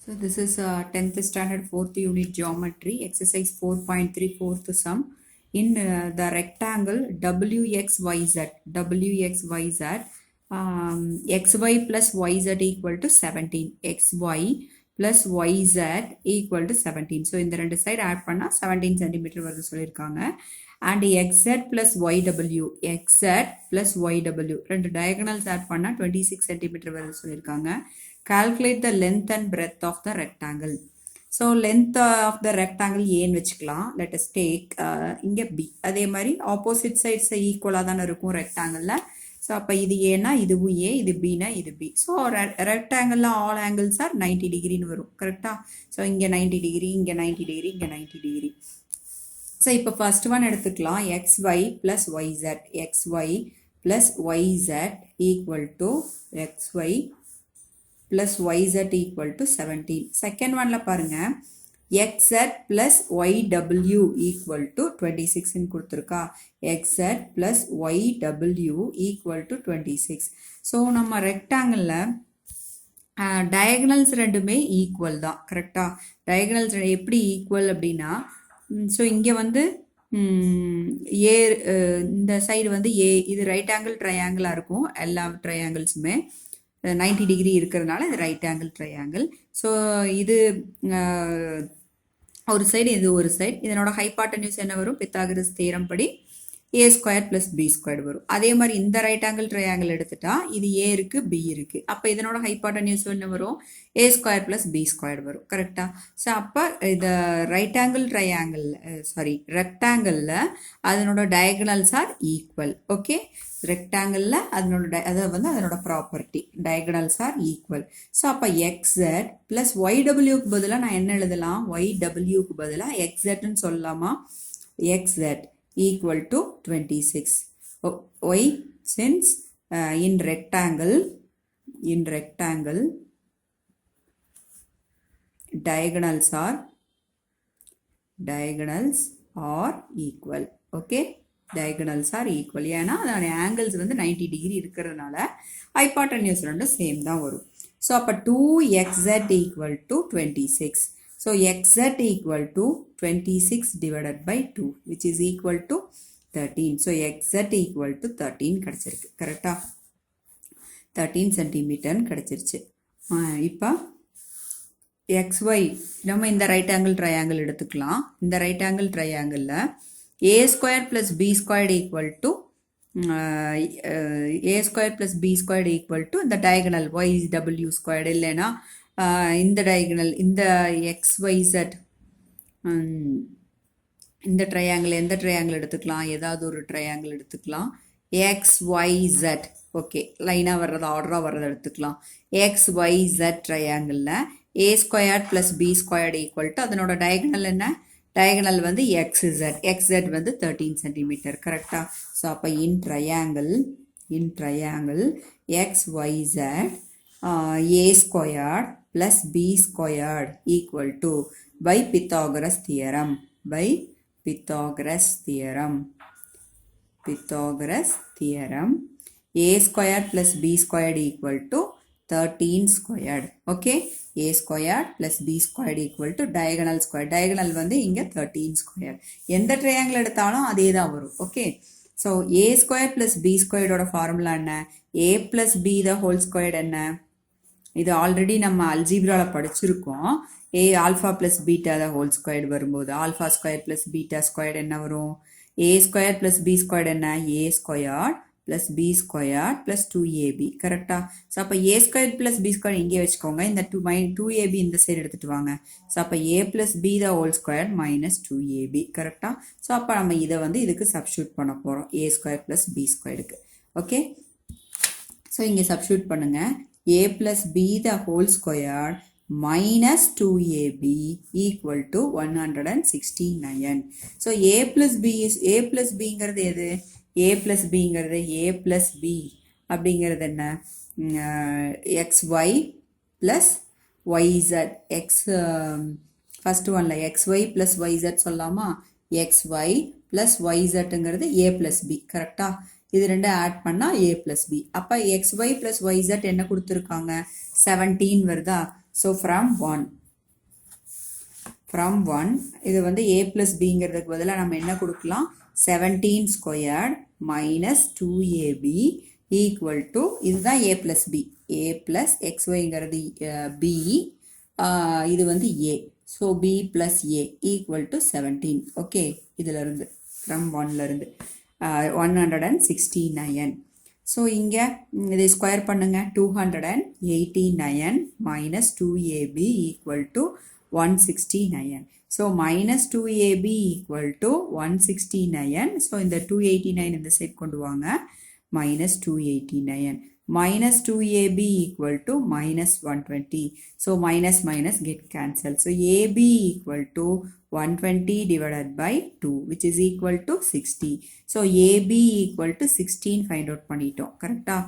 So this is 10th standard 4th unit geometry exercise 4.3 fourth sum in the rectangle WXYZ XY plus YZ equal to 17 XY plus YZ equal to 17 so இந்த ரெண்டு side add பண்ணா 17 cm வருது சொல்லிருக்காங்க and XZ plus YW XZ plus YW ரெண்டு diagonals add பண்ணா 26 cm வருது சொல்லிருக்காங்க. Calculate the length and breadth of the rectangle. So length of the rectangle ஏன்னு வச்சுக்கலாம். Let us take இங்க B. அதே மாதிரி opposite sides equal தானே இருக்கும் rectangle. So அப்ப இது ஏன்னா இதுவும் A, இது Bனா இது B. So rectangle all angles are 90 degree வரும். கரெக்டா? So இங்க 90 degree, இங்க 90 degree, இங்க 90 degree. So இப்ப first one எடுத்துக்கலாம். XY plus YZ. XY plus YZ equal to XY plus YZ equal to 17. Second one ல பாருங்க XZ plus YW equal to 26 ன்னு கொடுத்திருக்கா. XZ plus YW equal to 26. So நம்ம rectangle diagonals ரெண்டுமே equal தான். கரெக்டா? diagonals எப்படி equal அப்படின்னா so இங்க வந்து A இந்த சைடு வந்து A இது ரைட் ஆங்கிள் ட்ரையாங்கிளா இருக்கும் எல்லா ட்ரையாங்கிள்ஸுமே 90 டிகிரி இருக்கிறதுனால இது ரைட் ஆங்கிள் ட்ரையாங்கிள். ஸோ இது ஒரு சைடு இது ஒரு சைடு இதனோட ஹைபாட்டன்யூஸ் என்ன வரும் பித்தாகரஸ் தியரம் படி A square plus B square வரும். அதே மாதிரி இந்த ரைட் ஆங்கிள் ட்ரையாங்கிள் எடுத்துட்டா இது A இருக்கு B இருக்கு அப்போ இதனோட ஹைபாட்டன்யூஸ் என்ன வரும் A square plus B square வரும். கரெக்டா? ஸோ அப்போ இது ரைட் ஆங்கிள் ட்ரையாங்கிள் ரெக்டாங்கிளில் அதனோட டயகனல்ஸ் ஆர் ஈக்குவல். ஓகே ரெக்டாங்கிளில் அதனோட property diagonals are equal. So அப்போ XZ ப்ளஸ் YWக்கு பதிலாக நான் என்ன எழுதலாம் YWக்கு பதிலாக XZன்னு சொல்லலாமா XZ equal to 26. Why? Since in rectangle diagonals are equal. Okay, diagonals are equal. ஏன்னா அதோட angles வந்து 90 டிகிரி இருக்கிறதுனால hypotenuse ரெண்டும் சேம் தான் வரும். ஸோ அப்போ 2XZ equal to 26. So XZ equal to 26 divided by 2 which is equal to 13. So XZ equal to 13 கிடைச்சிருக்கு. கரெக்டா? 13 centimeter கிடைச்சிருச்சு. இப்போ XY நம்ம இந்த ரைட் ஆங்கிள் ட்ரையாங்கிள் எடுத்துக்கலாம். இந்த ரைட் ஆங்கிள் ட்ரையாங்கிளில் A square plus B square equal to A square plus B square equal to இந்த டயகனல் YW ஸ்கொயர் இல்லைன்னா இந்த டயகனல் இந்த XYZ இந்த ட்ரையாங்கிள் எந்த ட்ரையாங்கிள் எடுத்துக்கலாம் ஏதாவது ஒரு ட்ரையாங்கிள் எடுத்துக்கலாம் XYZ. ஓகே லைனாக வர்றது ஆர்டராக வர்றதை எடுத்துக்கலாம். XYZ ட்ரையாங்கிளில் A square plus B square equal to அதனோட டயகனல் என்ன டயகனல் வந்து XZ வந்து 13 சென்டிமீட்டர். கரெக்டா? ஸோ அப்போ இன் triangle XYZ A squared plus B squared equal to by Pythagoras theorem A squared plus B squared equal to 13 squared. Okay, A squared plus B squared equal to diagonal square. Diagonal வந்து இங்க 13 squared. எந்த triangle எடுத்தாலும் அதே தான் வரும். Okay, so A squared plus B squared ஓட formula என்ன A plus B the whole squared என்ன இது ஆல்ரெடி நம்ம அல்ஜீப்ராவில் படிச்சிருக்கோம். A alpha plus beta the whole squared வரும்போது alpha square plus beta squared என்ன வரும் A square plus B squared என்ன A square plus B square plus 2AB. கரெக்டா? ஸோ அப்போ A square plus B square இங்கே வச்சுக்கோங்க. இந்த 2AB இந்த சைடு எடுத்துகிட்டு வாங்க. ஸோ அப்போ A plus B the whole square minus 2AB. கரெக்டா? ஸோ அப்போ நம்ம இதை வந்து இதுக்கு சப்ஸ்டியூட் பண்ண போகிறோம் A ஸ்கொயர் ப்ளஸ் B ஸ்கொயருக்கு. ஓகே ஸோ இங்கே சப்ஸ்டியூட் பண்ணுங்கள் A plus B the whole square minus 2AB equal to 169. So A plus B is A plus B ங்கிறது எது A plus B ங்கிறது A plus B அப்படிங்கிறது என்ன XY plus YZ first one XY plus YZ சொல்லாமா XY plus YZங்கிறது A plus B. கரெக்டா? இது ரெண்டு add பண்ணா A plus B. அப்போ XY plus YZ என்ன கொடுத்துருக்காங்க 17 வருதா So from 1 இது வந்து a plus bங்கிறதுக்கு பதிலாக நம்ம என்ன கொடுக்கலாம் 17 squared minus 2ab equal to இதுதான் a plus b a plus xyங்கிறது b இது வந்து a so b plus a equal to 17 okay இதிலிருந்து from 1லிருந்து 169 so இங்கே இதை ஸ்கொயர் பண்ணுங்க 289 minus 2ab equal to 169 so minus 2ab equal to 169 so இந்த 289 இந்த side கொண்டு வாங்க minus 289 minus 2ab equal to minus 120 so minus minus get cancelled so ab equal to 120 divided by 2 which is equal to 60 so ab equal to 16 find out பண்ணிட்டோம் கரெக்டா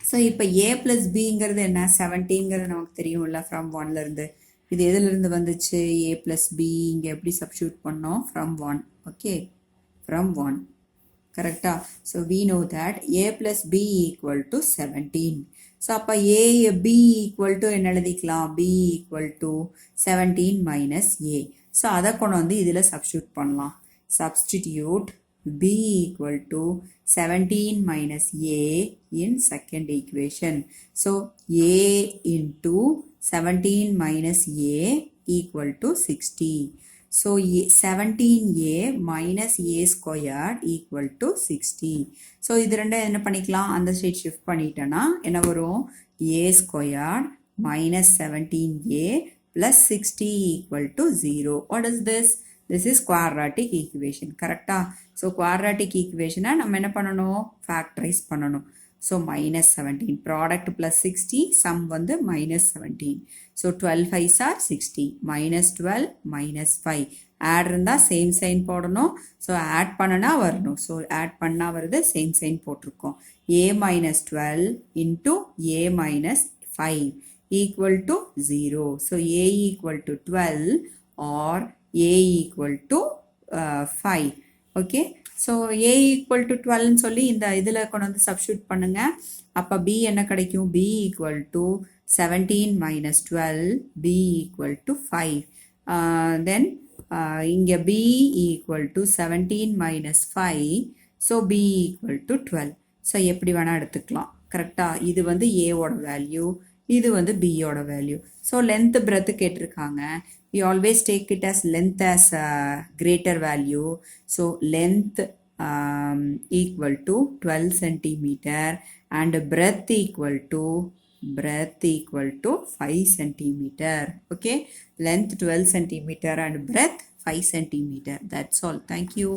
so இப்போ a plus bங்கிறது என்ன 17ங்கிறது நமக்கு தெரியும்ல from 1லிருந்து இது எதிலிருந்து வந்துச்சு a plus b இங்கே எப்படி substitute பண்ணோம் from 1 okay from 1 correcta so we know that a plus b equal to 17 so அப்ப a b equal to என்ன எழுதிக்கலாம் b equal to 17 minus a so அத கொண்டு வந்து இதில substitute பண்ணலாம் substitute b equal to 17 minus a in second equation so a into 17 minus a equal to 60 so 17a minus a squared equal to 60 so இது ரெண்டும் என்ன பண்ணிக்கலாம் அந்த சைடு ஷிஃப்ட் பண்ணிட்டேனா என்ன வரும் a squared minus 17a plus 60 equal to 0 what is this this is quadratic equation correcta so quadratic equation நம்ம என்ன பண்ணணும் factorize பண்ணணும் so minus 17 product plus 60 sum வந்து minus 17 so 12 5s are 60 minus 12 minus 5 add இருந்தா same sign போடணும் so add பண்ணனா வரணும் so add பண்ணா வருது same sign போட்டிருக்கோம் a minus 12 into a minus 5 equal to 0 so a equal to 12 or a equal to 5 okay so a equal to 12 ன்னு சொல்லி இந்த இதில் கொண்டு வந்து substitute பண்ணுங்க அப்போ b என்ன கிடைக்கும் b equal to 17 minus 12 b equal to 5 then இங்கே b equal to 17 minus 5 so b equal to 12 so எப்படி வேணா எடுத்துக்கலாம் கரெக்டா இது வந்து a ஓட வேல்யூ இது வந்து b ஓட வேல்யூ so length breadth கேட்டிருக்காங்க we always take it as length as greater value so length equal to 12 centimeter and breadth equal to 5 centimeter okay length 12 centimeter and breadth 5 centimeter that's all thank you